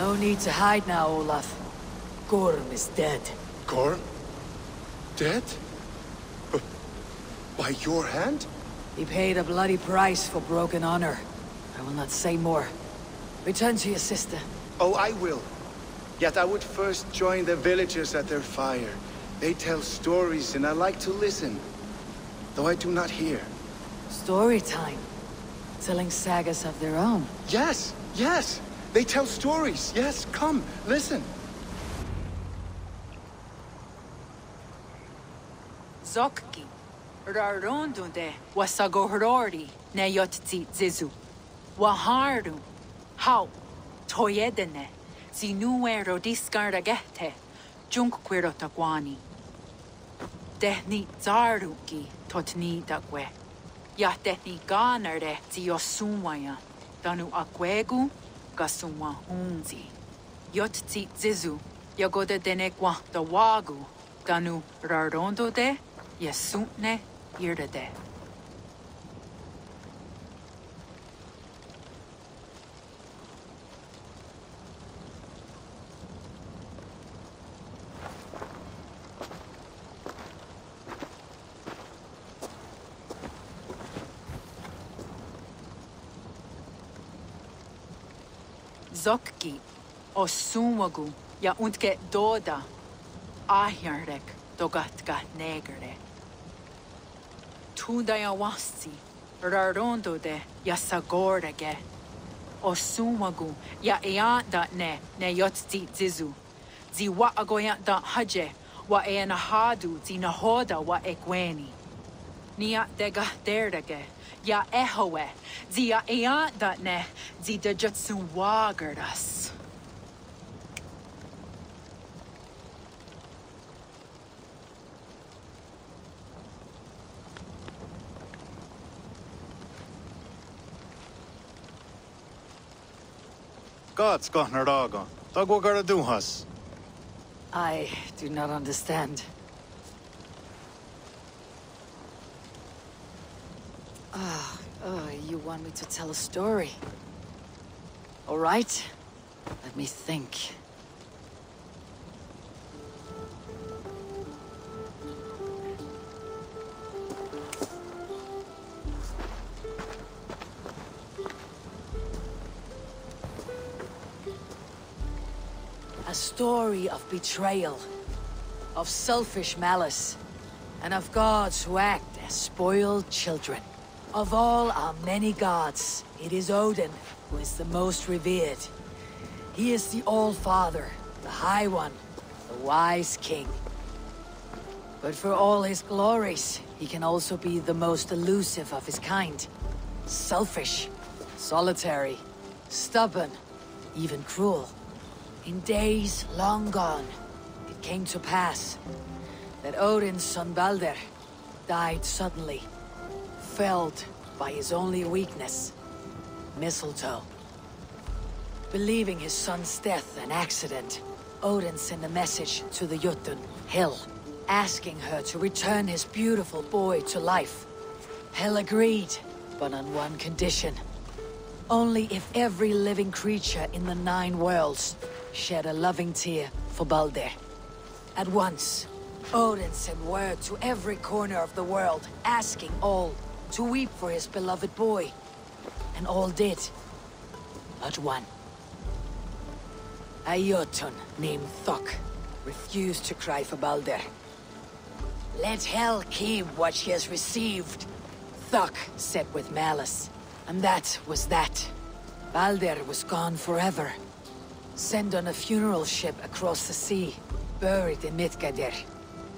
No need to hide now, Olaf. Gorm is dead. Gorm? Dead? By your hand? He paid a bloody price for broken honor. I will not say more. Return to your sister. Oh, I will. Yet I would first join the villagers at their fire. They tell stories and I like to listen. Though I do not hear. Story time. Telling sagas of their own. Yes, yes! They tell stories. Yes, come, listen. Zokki. Rarondunde wasagohorori ne yotzi zizu. Waharu. How. Toyedene. Zinuero discardagete. Junkquirotagwani. Dehni zaruki totni dagwe. Ya dehni ganare ziosumwaya. Danu akwegu gasumwa hunzi. Yotzi zizu. Yagode denekwa da wagu. Danu rarondo de. Yesutne irdade. Zokki o sumagu ya untke doda ahjarek dogatka negere. Tudaya wasi rarondo de ya sagorage o sumagu ya eanda ne yotzi zizu zi wa agoya da haje wa hadu zi nahoda wa ekweni nia dega derdage ya ehoe zi ya eanda ne zi de jutsu wagardas. Gods got Naraga. Dagwa Garaduhas. I do not understand. You want me to tell a story? All right. Let me think. A story of betrayal, of selfish malice, and of gods who act as spoiled children. Of all our many gods, it is Odin who is the most revered. He is the All-Father, the High One, the Wise King. But for all his glories, he can also be the most elusive of his kind. Selfish, solitary, stubborn, even cruel. In days long gone, it came to pass that Odin's son Balder died suddenly, felled by his only weakness, mistletoe. Believing his son's death an accident, Odin sent a message to the Jotun, Hel, asking her to return his beautiful boy to life. Hel agreed, but on one condition. Only if every living creature in the 9 worlds shed a loving tear for Balder. At once, Odin sent word to every corner of the world, asking all to weep for his beloved boy. And all did, but one. A Jotun named Thok refused to cry for Balder. Let Hel keep what she has received, Thok said with malice. And that was that. Balder was gone forever. Sent on a funeral ship across the sea, buried in Midgardr,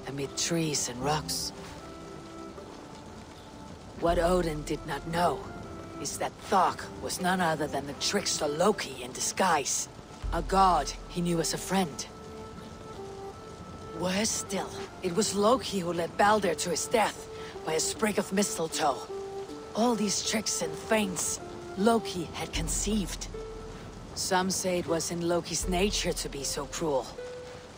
amid trees and rocks. What Odin did not know is that Thok was none other than the trickster Loki in disguise, a god he knew as a friend. Worse still, it was Loki who led Balder to his death by a sprig of mistletoe. All these tricks and feints Loki had conceived. Some say it was in Loki's nature to be so cruel.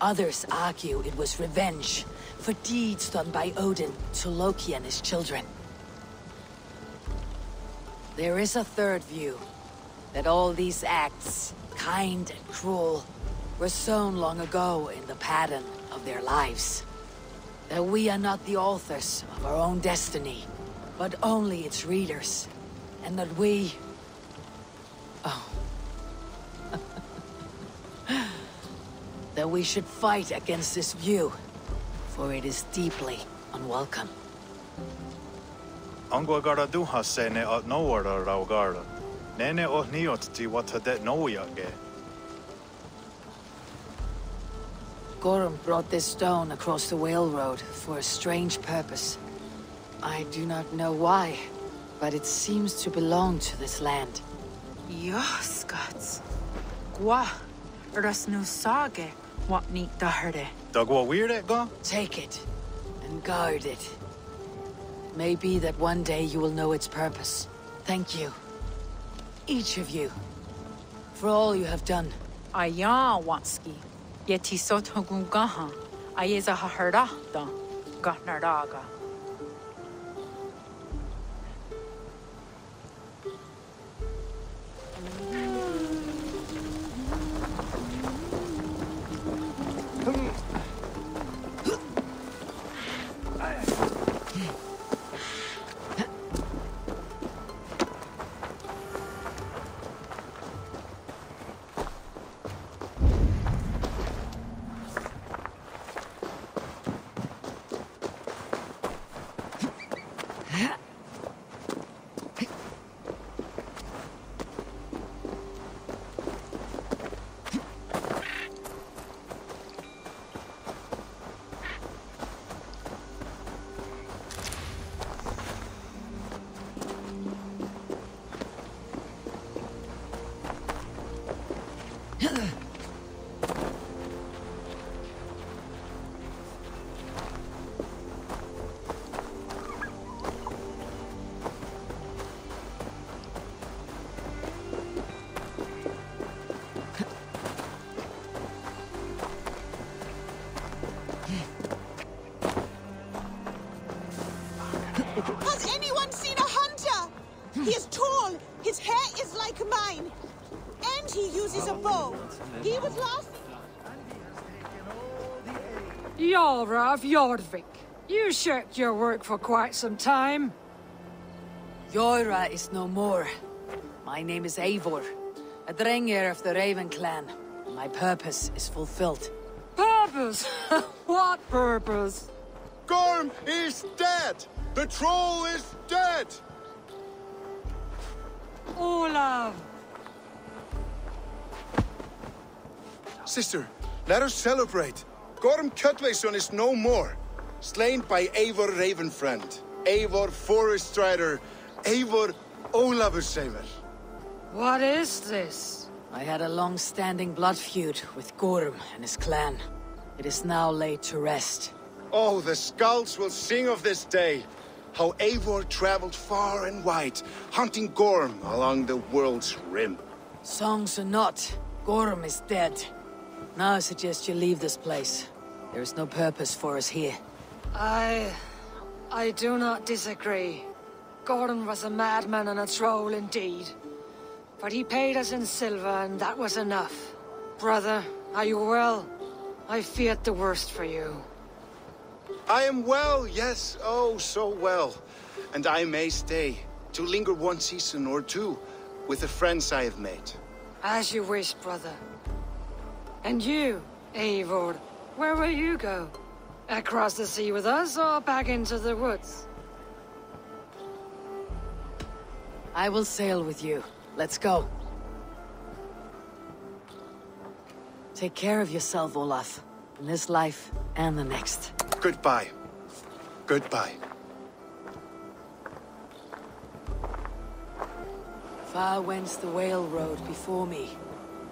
Others argue it was revenge for deeds done by Odin to Loki and his children. There is a third view, that all these acts kind and cruel, were sown long ago in the pattern of their lives. That we are not the authors of our own destiny, but only its readers. And that we... Oh. That we should fight against this view, for it is deeply unwelcome. Angwa gara duha se ne at nowara raugara. Nene o niot ti wata det noyage. Gorm brought this stone across the Whale Road for a strange purpose. I do not know why, but it seems to belong to this land. Yoskats. Gwa. Rasnu sage. What neat daherde. Dagwa weird it go? Take it, and guard it. Maybe that one day you will know its purpose. Thank you. Each of you. For all you have done. Aya wanski. Yeti sot hugungaha. Ayeza haharahta. Gahnaraga. Has anyone seen a hunter? He is tall, his hair is like mine, and he uses a bow. He was last... Jarl of Jorvik, you shirked your work for quite some time. Joira is no more. My name is Eivor, a Drenger of the Raven clan. My purpose is fulfilled. Purpose? What purpose? Gorm is dead! The troll is dead! Olav! Sister, let us celebrate. Gorm Cutlayson is no more. Slain by Eivor Ravenfriend, Eivor Forest Strider, Eivor Olavursaver. What is this? I had a long-standing blood feud with Gorm and his clan. It is now laid to rest. Oh, the skulls will sing of this day. How Eivor traveled far and wide, hunting Gorm along the world's rim. Songs or not, Gorm is dead. Now I suggest you leave this place. There is no purpose for us here. I do not disagree. Gordon was a madman and a troll indeed. But he paid us in silver, and that was enough. Brother, are you well? I feared the worst for you. I am well, yes, oh, so well. And I may stay, to linger one season or two, with the friends I have made. As you wish, brother. And you, Eivor, where will you go? Across the sea with us, or back into the woods? I will sail with you. Let's go. Take care of yourself, Olaf. In this life and the next. Goodbye. Goodbye. Far wends the Whale Road before me.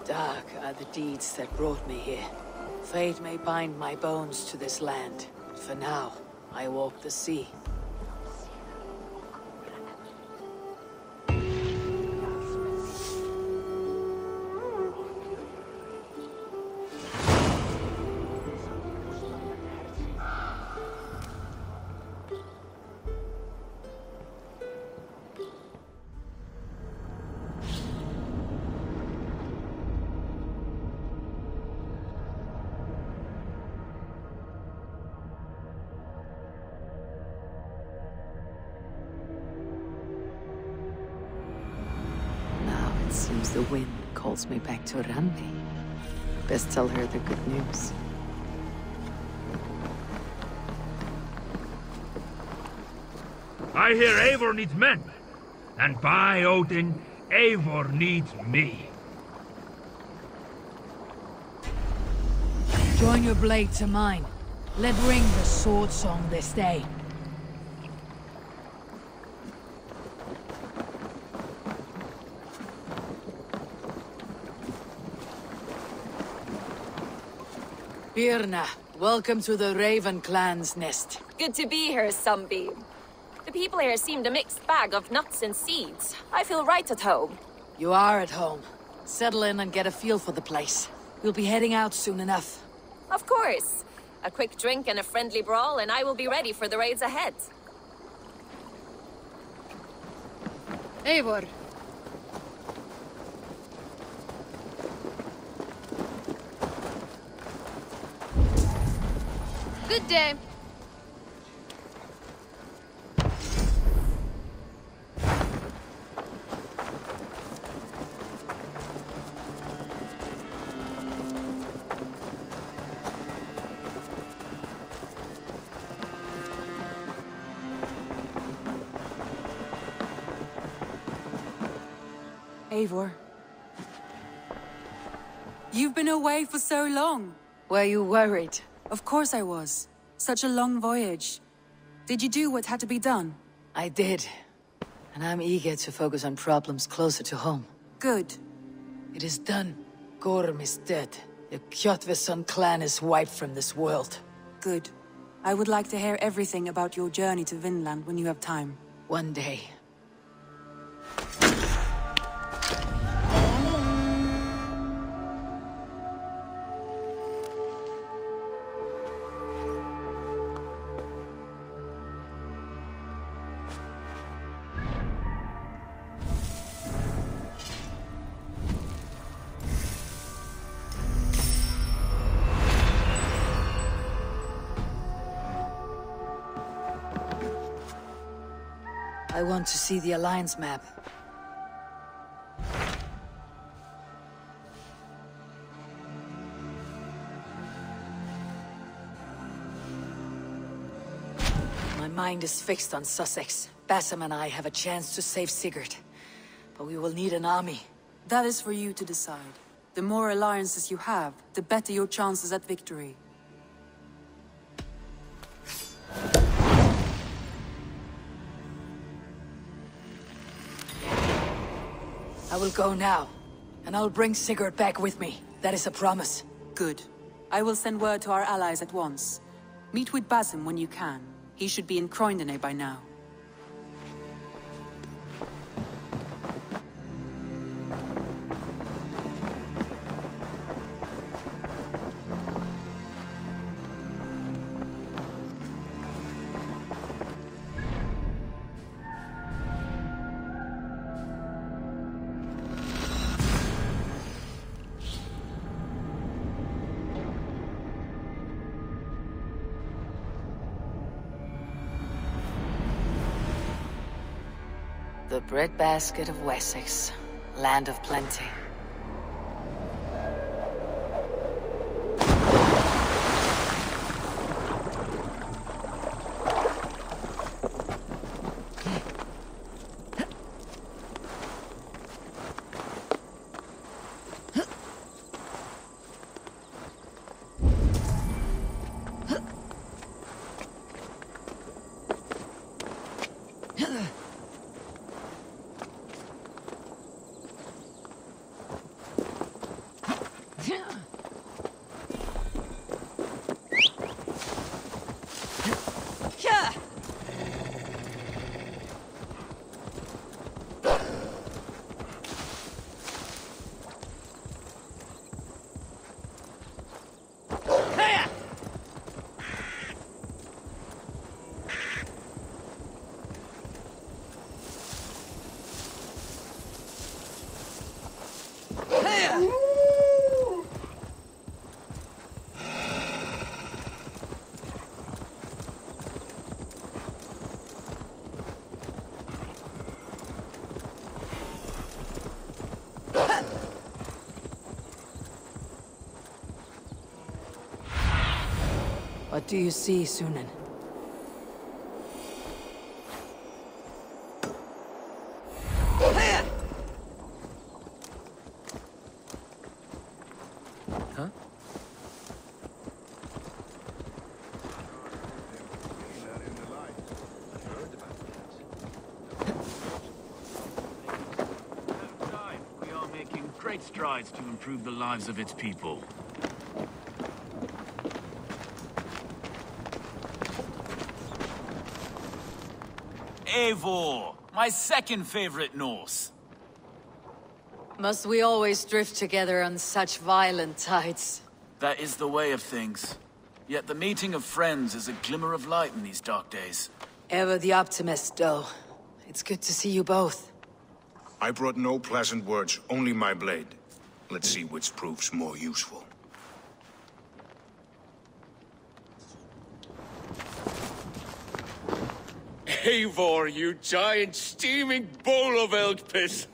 Dark are the deeds that brought me here. Fate may bind my bones to this land. But for now, I walk the sea. Seems the wind calls me back to Randi. Best tell her the good news. I hear Eivor needs men. And by Odin, Eivor needs me. Join your blade to mine. Let ring the sword song this day. Birna, welcome to the Raven clan's nest. Good to be here, Sunbeam. The people here seemed a mixed bag of nuts and seeds. I feel right at home. You are at home. Settle in and get a feel for the place. We'll be heading out soon enough. Of course. A quick drink and a friendly brawl, and I will be ready for the raids ahead. Eivor. Good day. Eivor. You've been away for so long. Were you worried? Of course I was. Such a long voyage. Did you do what had to be done? I did. And I'm eager to focus on problems closer to home. Good. It is done. Gorm is dead. The Kjotveson clan is wiped from this world. Good. I would like to hear everything about your journey to Vinland when you have time. One day. I want to see the Alliance map. My mind is fixed on Sussex. Bassam and I have a chance to save Sigurd. But we will need an army. That is for you to decide. The more alliances you have, the better your chances at victory. I will go now, and I'll bring Sigurd back with me. That is a promise. Good. I will send word to our allies at once. Meet with Basim when you can. He should be in Croydon by now. The breadbasket of Wessex, land of plenty. What do you see, Sunan? Huh? We are making great strides to improve the lives of its people. Eivor, my second favorite Norse. Must we always drift together on such violent tides? That is the way of things. Yet the meeting of friends is a glimmer of light in these dark days. Ever the optimist, though. It's good to see you both. I brought no pleasant words, only my blade. Let's see which proves more useful. Eivor, you giant steaming bowl of elk piss!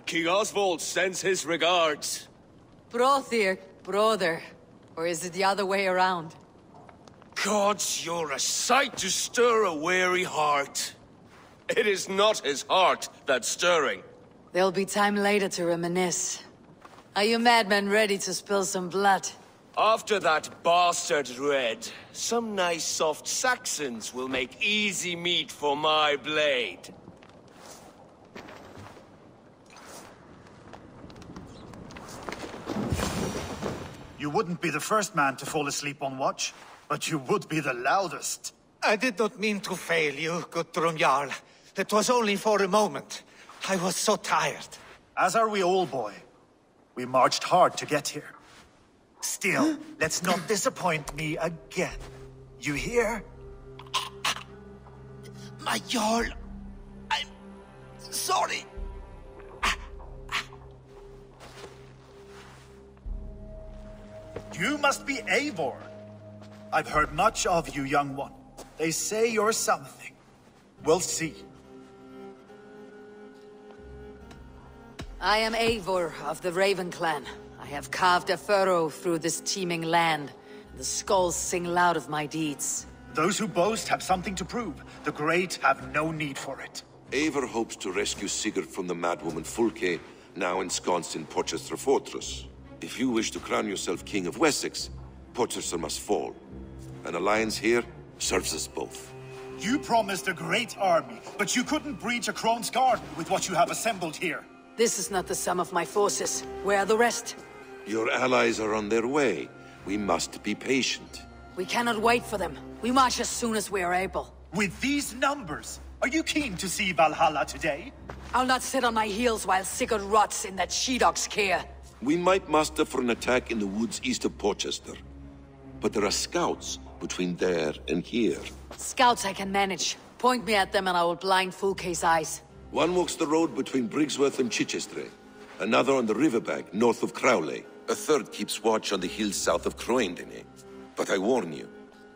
King Oswald sends his regards. Brothir, brother. Or is it the other way around? Gods, you're a sight to stir a weary heart. It is not his heart that's stirring. There'll be time later to reminisce. Are you madmen ready to spill some blood? After that bastard Red, some nice soft Saxons will make easy meat for my blade. You wouldn't be the first man to fall asleep on watch, but you would be the loudest. I did not mean to fail you, Guthrum Jarl. It was only for a moment. I was so tired. As are we all, boy. We marched hard to get here. Still, let's not disappoint me again. You hear? My Jarl, I'm sorry. You must be Eivor. I've heard much of you, young one. They say you're something. We'll see. I am Eivor of the Raven clan. I have carved a furrow through this teeming land. The skulls sing loud of my deeds. Those who boast have something to prove. The great have no need for it. Eivor hopes to rescue Sigurd from the madwoman Fulke, now ensconced in Porchester Fortress. If you wish to crown yourself King of Wessex, Porchester must fall. An alliance here serves us both. You promised a great army, but you couldn't breach a Crone's garden with what you have assembled here. This is not the sum of my forces. Where are the rest? Your allies are on their way. We must be patient. We cannot wait for them. We march as soon as we are able. With these numbers, are you keen to see Valhalla today? I'll not sit on my heels while Sigurd rots in that she-dog's care. We might muster for an attack in the woods east of Porchester. But there are scouts between there and here. Scouts I can manage. Point me at them and I will blind Fulke's eyes. One walks the road between Briggsworth and Chichester. Another on the riverbank north of Crowley. A third keeps watch on the hills south of Croendene. But I warn you,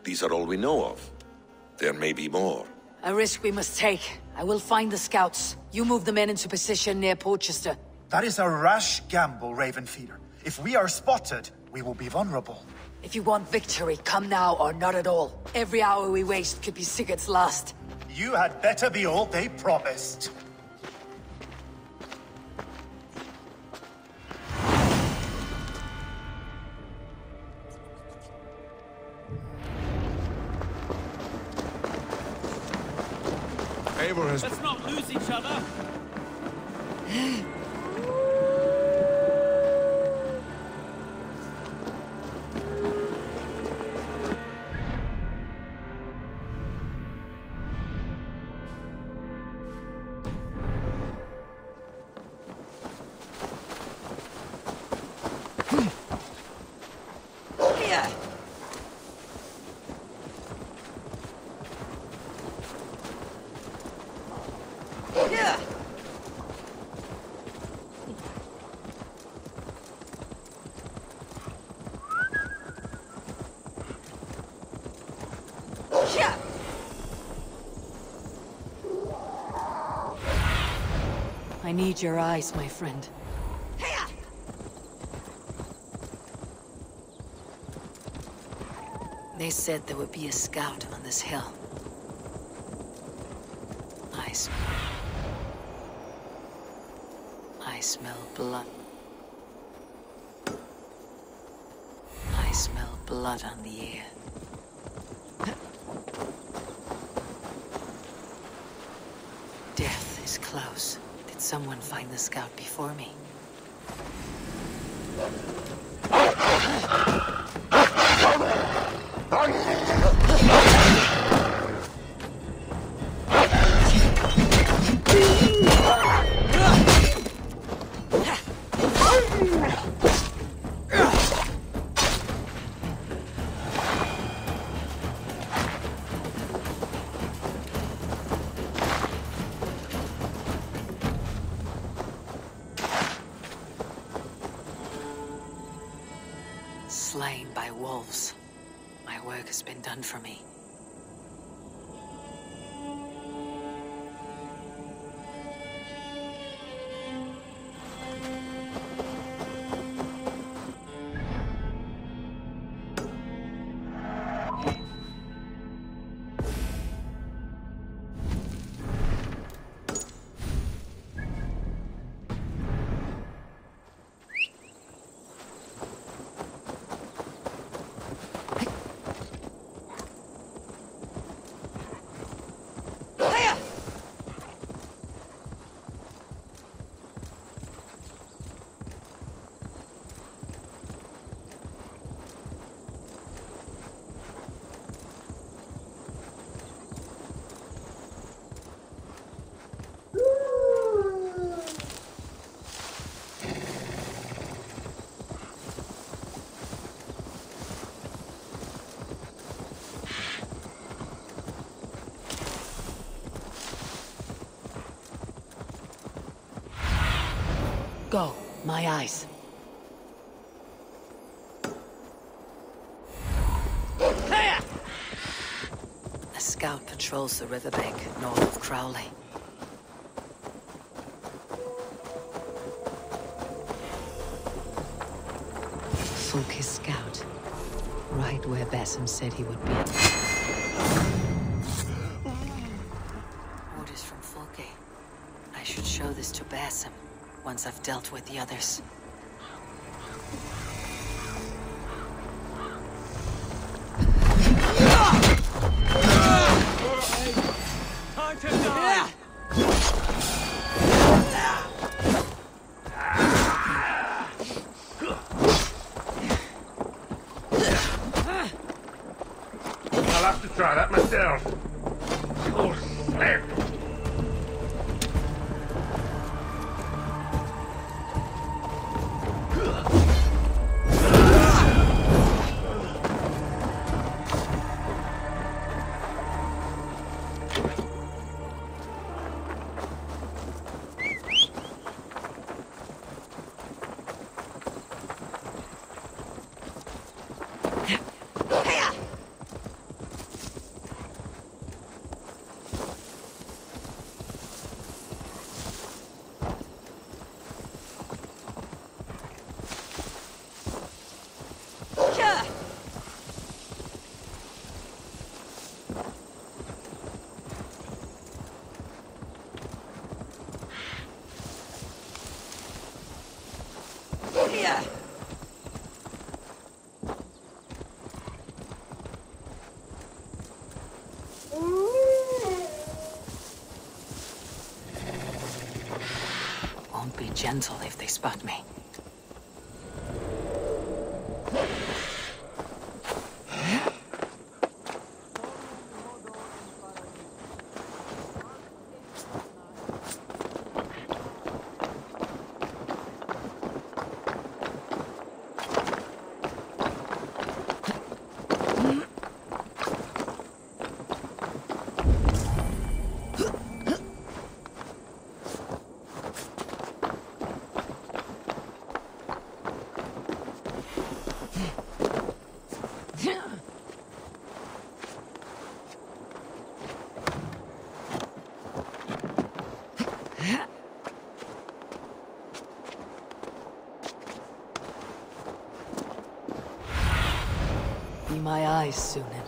these are all we know of. There may be more. A risk we must take. I will find the scouts. You move the men into position near Porchester. That is a rash gamble, Ravenfeeder. If we are spotted, we will be vulnerable. If you want victory, come now or not at all. Every hour we waste could be Sigurd's last. You had better be all they promised. Eivor has... Let's not lose each other! I need your eyes, my friend. They said there would be a scout on this hill. I smell blood. I smell blood on the air. Death is close. Did someone find the scout before me? Slain by wolves. My work has been done for me. Go, my eyes. A scout patrols the riverbank north of Crowley. Fulke's scout. Right where Basim said he would be. Orders from Fulke. I should show this to Basim once I've dealt with the others. Time to die! I'll have to try that myself. Oh, snap! Won't be gentle if they spot me. my eyes, Sunan.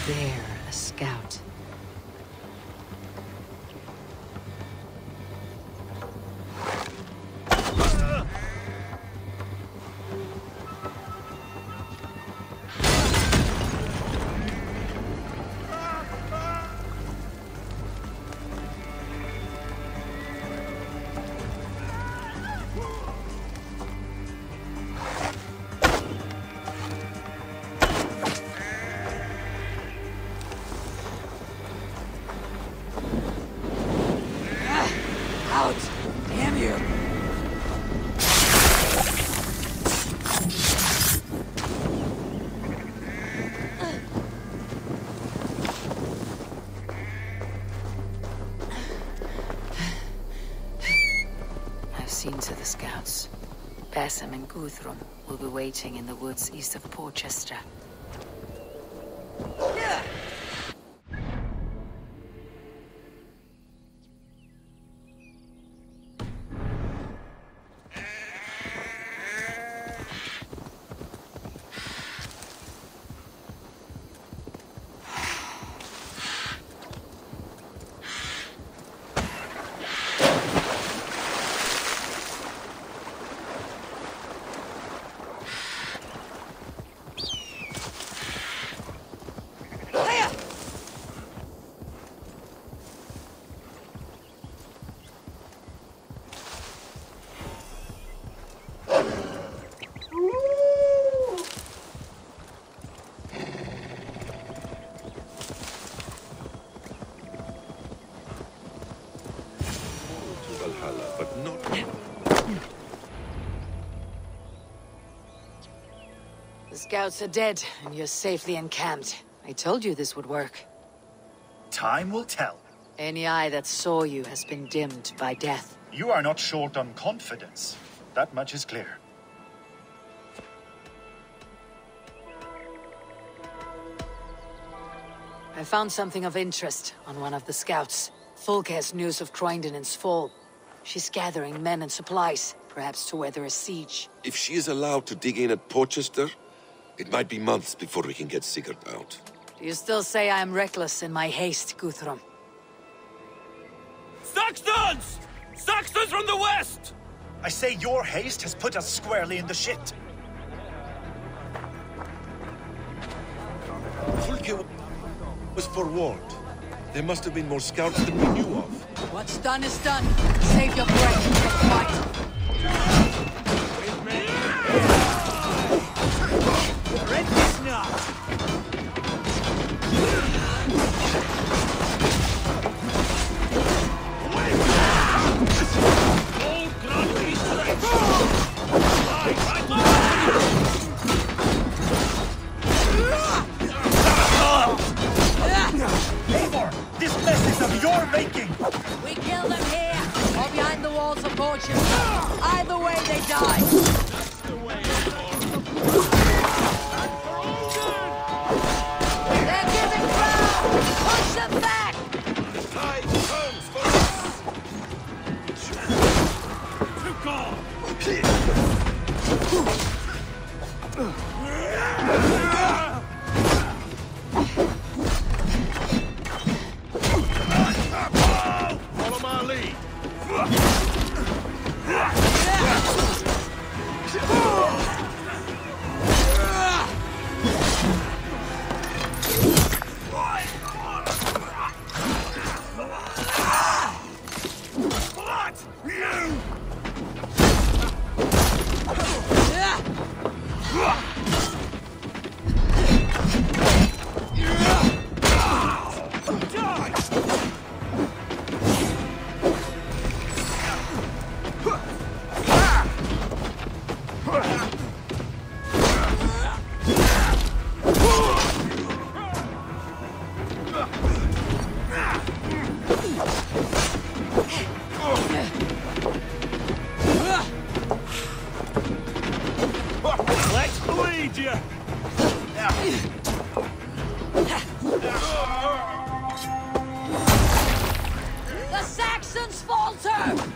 There, a scout. To the scouts. Basim and Guthrum will be waiting in the woods east of Porchester. Valhalla, but not... The scouts are dead, and you're safely encamped. I told you this would work. Time will tell. Any eye that saw you has been dimmed by death. You are not short on confidence. That much is clear. I found something of interest on one of the scouts. Fulke has news of Croydon's fall. She's gathering men and supplies, perhaps to weather a siege. If she is allowed to dig in at Porchester, it might be months before we can get Sigurd out. Do you still say I am reckless in my haste, Guthrum? Saxons! Saxons from the west! I say your haste has put us squarely in the shit. Fulke was forewarned. There must have been more scouts than we knew of. What's done is done. Save your breath and fight. With me! Red snot! Eivor, this mess is of your making! We kill them here, or behind the walls of Portugal. Either way, they die. That's the way, They're giving ground! Push them back! the tide turns for us! To God! told you! The Saxons falter!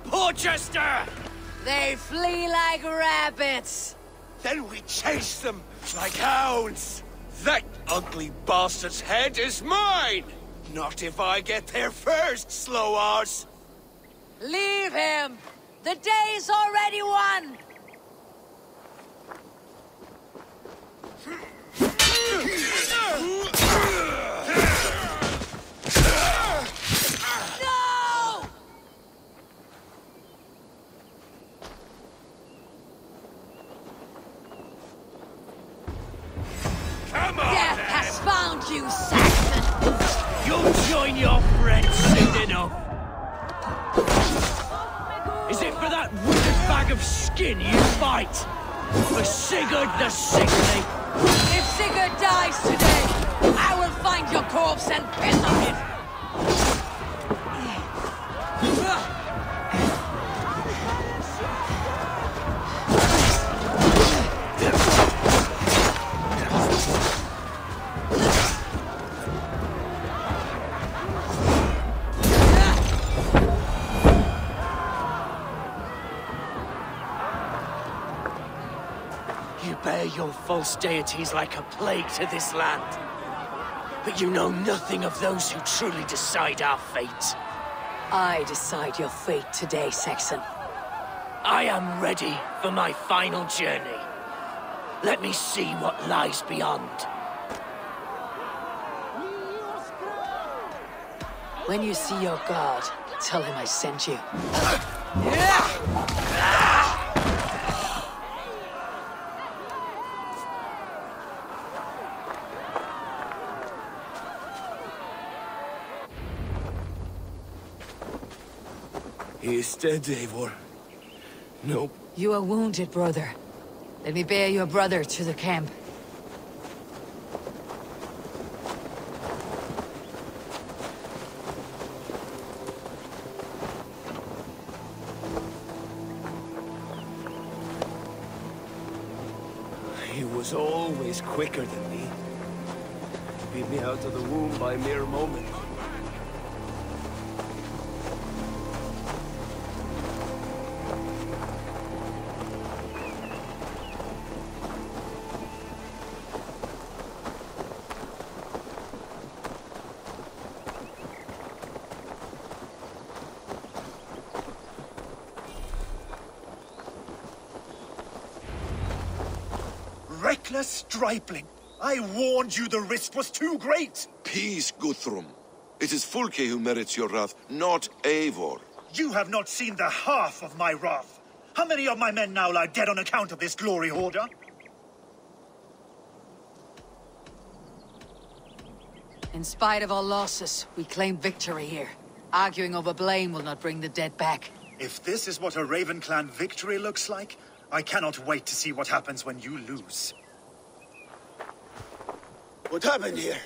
Porchester! They flee like rabbits. Then we chase them like hounds. That ugly bastard's head is mine! Not if I get there first, slow-arse! Leave him! The day's already won! Death has found you, Saxon! You'll join your friends soon enough! Is it for that withered bag of skin you fight? For Sigurd the Sickly? If Sigurd dies today, I will find your corpse and piss on it! Bear your false deities like a plague to this land. But you know nothing of those who truly decide our fate. I decide your fate today, Saxon. I am ready for my final journey. Let me see what lies beyond. When you see your god, tell him I sent you. He is dead, Eivor. Nope. You are wounded, brother. Let me bear your brother to the camp. He was always quicker than me. Beat me out of the womb by a mere moment. Reckless stripling! I warned you the risk was too great! Peace, Guthrum. It is Fulke who merits your wrath, not Eivor. You have not seen the half of my wrath. How many of my men now lie dead on account of this glory hoarder? In spite of our losses, we claim victory here. Arguing over blame will not bring the dead back. If this is what a Raven Clan victory looks like, I cannot wait to see what happens when you lose. What happened here?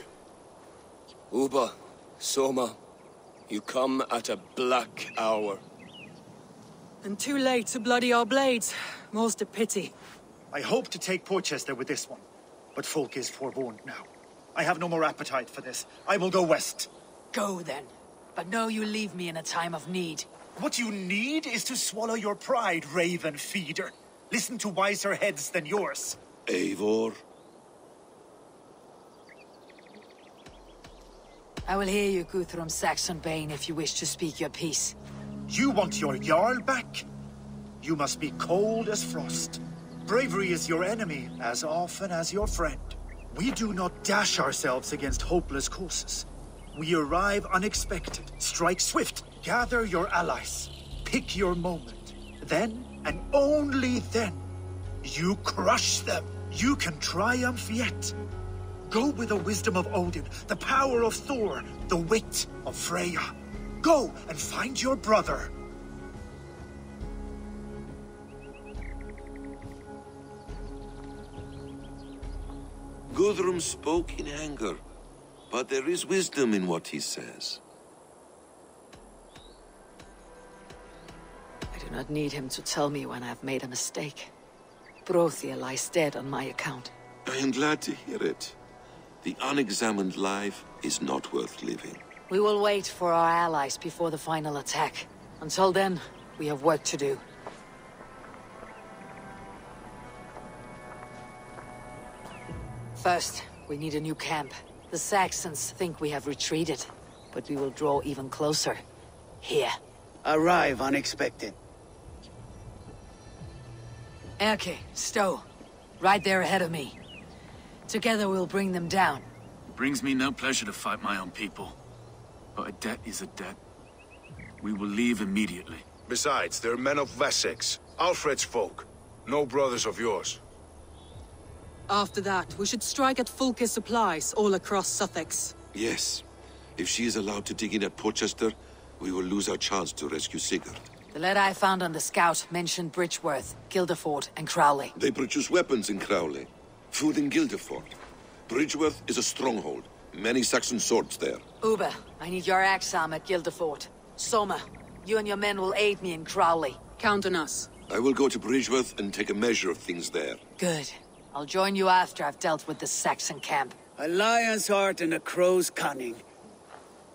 Uba, Soma, you come at a black hour. And too late to bloody our blades. Most a pity. I hope to take Porchester with this one, but Folk is forewarned now. I have no more appetite for this. I will go west. Go then. but know you leave me in a time of need. What you need is to swallow your pride, raven feeder. Listen to wiser heads than yours. Eivor? I will hear you, Guthrum Saxon Bane, if you wish to speak your piece. You want your Jarl back? You must be cold as frost. Bravery is your enemy as often as your friend. We do not dash ourselves against hopeless courses. We arrive unexpected, strike swift, gather your allies, pick your moment. Then, and only then, you crush them. You can triumph yet. Go with the wisdom of Odin, the power of Thor, the wit of Freya. Go and find your brother. Guthrum spoke in anger, but there is wisdom in what he says. I do not need him to tell me when I've made a mistake. Brothia lies dead on my account. I am glad to hear it. The unexamined life is not worth living. We will wait for our allies before the final attack. Until then, we have work to do. First, we need a new camp. The Saxons think we have retreated, but we will draw even closer. Here. Arrive unexpected. Erke, Stowe. Right there ahead of me. Together we'll bring them down. It brings me no pleasure to fight my own people. But a debt is a debt. We will leave immediately. Besides, they're men of Wessex. Alfred's folk. No brothers of yours. After that, we should strike at Fulke's supplies all across Sussex. Yes. If she is allowed to dig in at Portchester, we will lose our chance to rescue Sigurd. The letter I found on the scout mentioned Bridgeworth, Guildeford, and Crowley. They produce weapons in Crowley. Food in Guildeford. Bridgeworth is a stronghold. Many Saxon swords there. Uber, I need your axe arm at Guildeford. Soma, you and your men will aid me in Crowley. Count on us. I will go to Bridgeworth and take a measure of things there. Good. I'll join you after I've dealt with the Saxon camp. A lion's heart and a crow's cunning.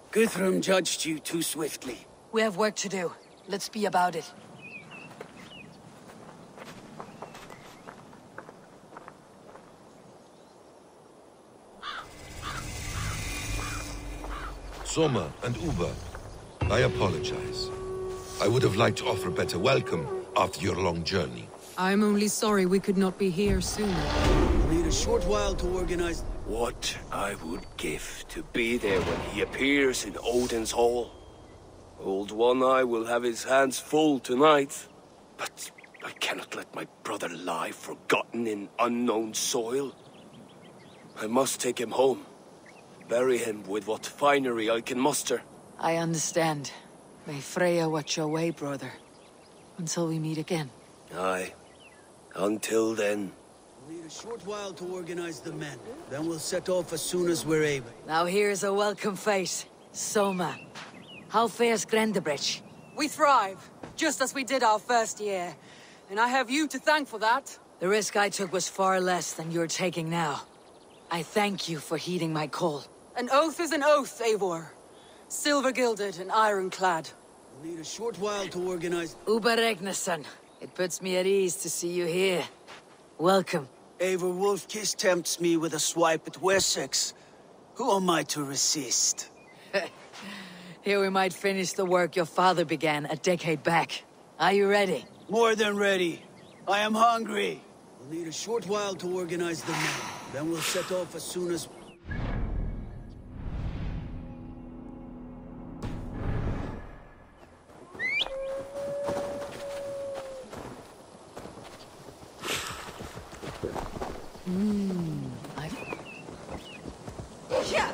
Guthrum judged you too swiftly. We have work to do. Let's be about it. Soma and Uber, I apologize. I would have liked to offer a better welcome after your long journey. I'm only sorry we could not be here sooner. We'll need a short while to organize... What I would give to be there when he appears in Odin's hall. Old One-Eye will have his hands full tonight. But I cannot let my brother lie forgotten in unknown soil. I must take him home. Bury him with what finery I can muster. I understand. May Freya watch your way, brother. Until we meet again. Aye. Until then. We'll need a short while to organize the men. Then we'll set off as soon as we're able. Now here's a welcome face. Soma. How fares Grendebridge? We thrive, just as we did our first year. And I have you to thank for that. The risk I took was far less than you're taking now. I thank you for heeding my call. An oath is an oath, Eivor. Silver-gilded and ironclad. We'll need a short while to organize... Uber Regnason. It puts me at ease to see you here. Welcome. Eivor Wolfkiss tempts me with a swipe at Wessex. Who am I to resist? Here we might finish the work your father began a decade back. Are you ready? More than ready. I am hungry. We'll need a short while to organize the men. Then we'll set off as soon as... Yeah.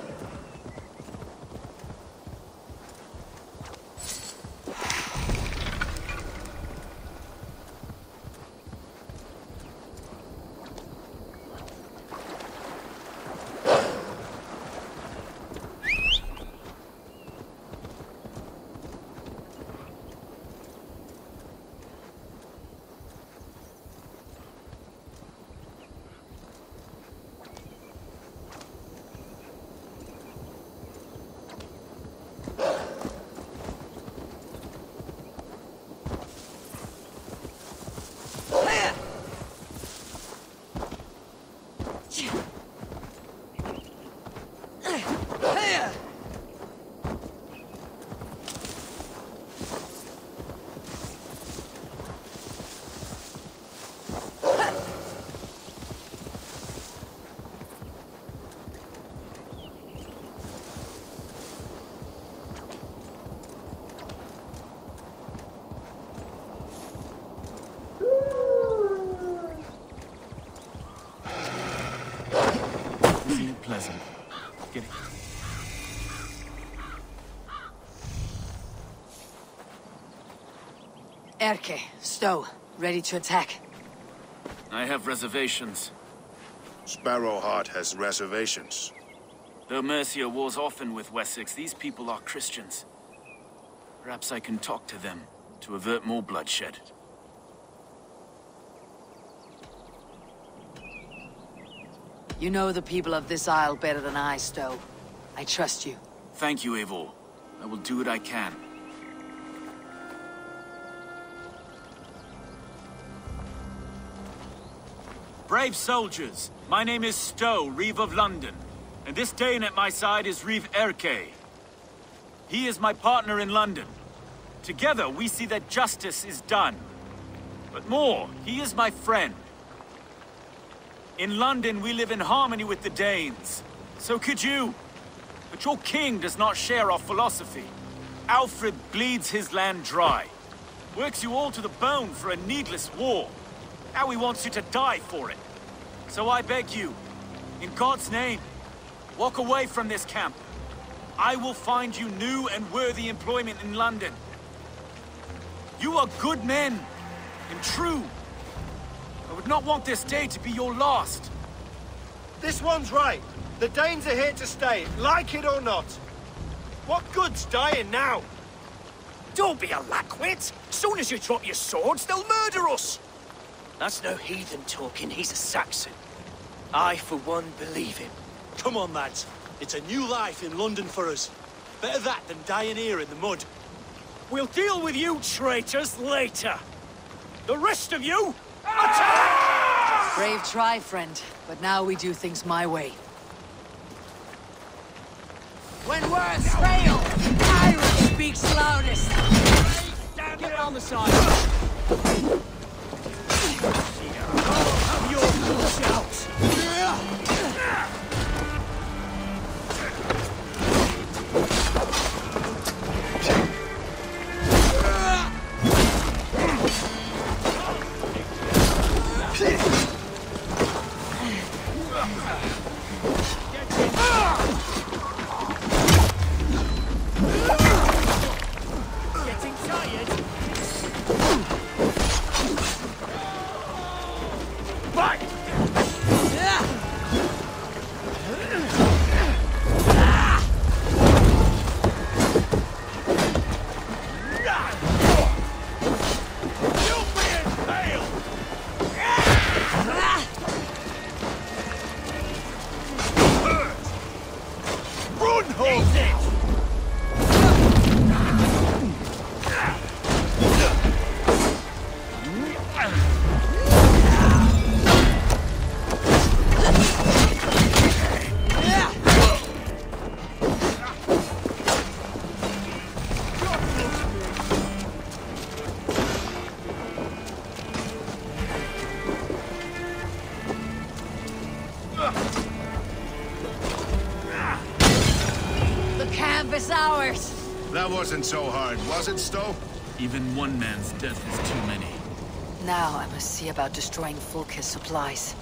Erke, Stow, ready to attack. I have reservations. Sparrowheart has reservations. Though Mercia wars often with Wessex, these people are Christians. Perhaps I can talk to them to avert more bloodshed. You know the people of this isle better than I, Stow. I trust you. Thank you, Eivor. I will do what I can. Brave soldiers, my name is Stow, Reeve of London, and this Dane at my side is Reeve Erke. He is my partner in London. Together we see that justice is done. But more, he is my friend. In London we live in harmony with the Danes. So could you. But your king does not share our philosophy. Alfred bleeds his land dry. Works you all to the bone for a needless war. Now he wants you to die for it. So I beg you, in God's name, walk away from this camp. I will find you new and worthy employment in London. You are good men, and true. I would not want this day to be your last. This one's right. The Danes are here to stay, like it or not. What good's dying now? Don't be a lackwit! Soon as you drop your swords, they'll murder us! That's no heathen talking, he's a Saxon. I, for one, believe him. Come on, lads. It's a new life in London for us. Better that than dying here in the mud. We'll deal with you traitors later. The rest of you, attack! Brave try, friend, but now we do things my way. When words fail, Irish speaks loudest. Get on the side. Have your full shout. Getting tired? Fight! That wasn't so hard, was it, Stow? Even one man's death is too many. Now I must see about destroying Fulke's supplies.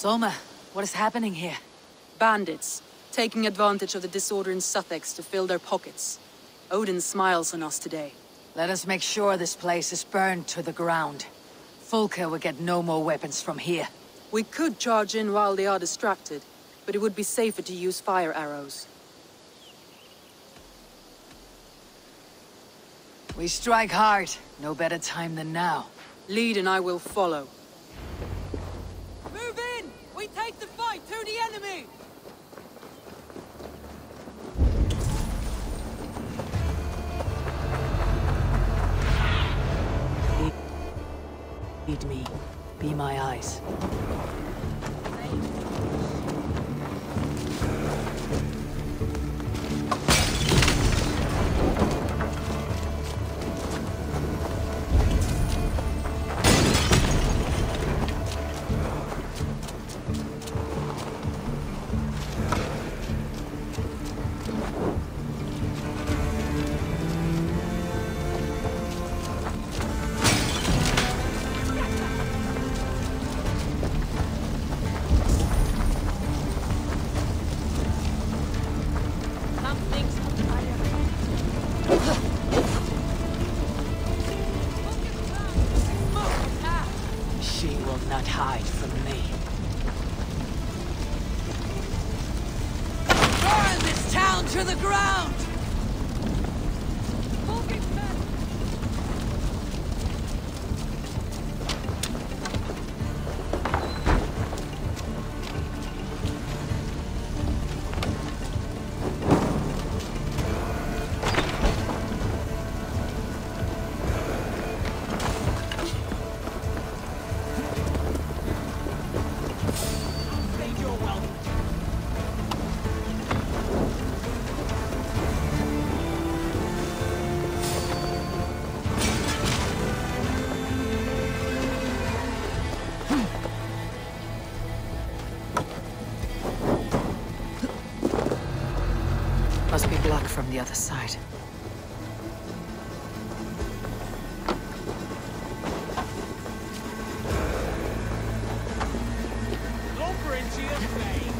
Soma, what is happening here? Bandits, taking advantage of the disorder in Sussex to fill their pockets. Odin smiles on us today. Let us make sure this place is burned to the ground. Fulke will get no more weapons from here. We could charge in while they are distracted, but it would be safer to use fire arrows. We strike hard. No better time than now. Lead and I will follow. Move in! We take the fight to the enemy! Lead me. Be my eyes. She will not hide from me. Burn this town to the ground! Must be blocked from the other side. Lumber into your vein!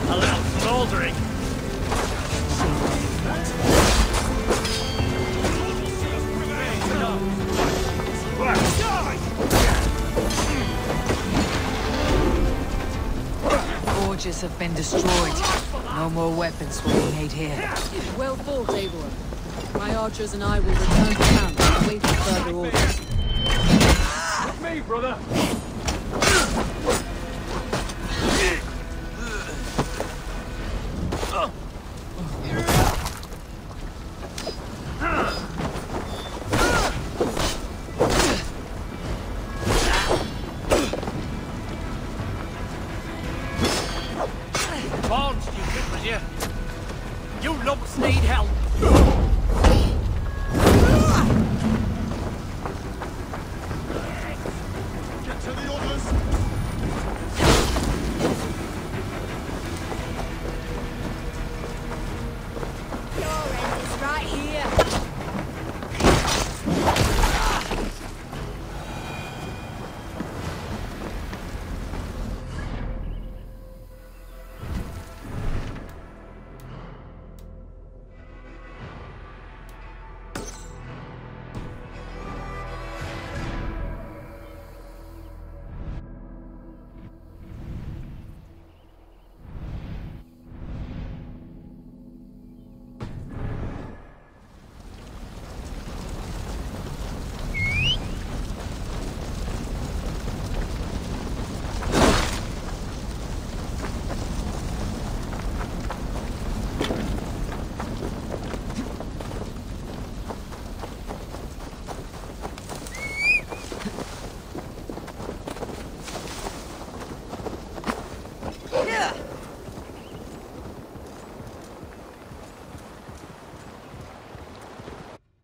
A little smoldering. Forges have been destroyed. No more weapons will be made here. Well fought, Eivor. My archers and I will return to camp and wait for further orders. With me, brother! Born stupid, was you? You lumps need help. Get to the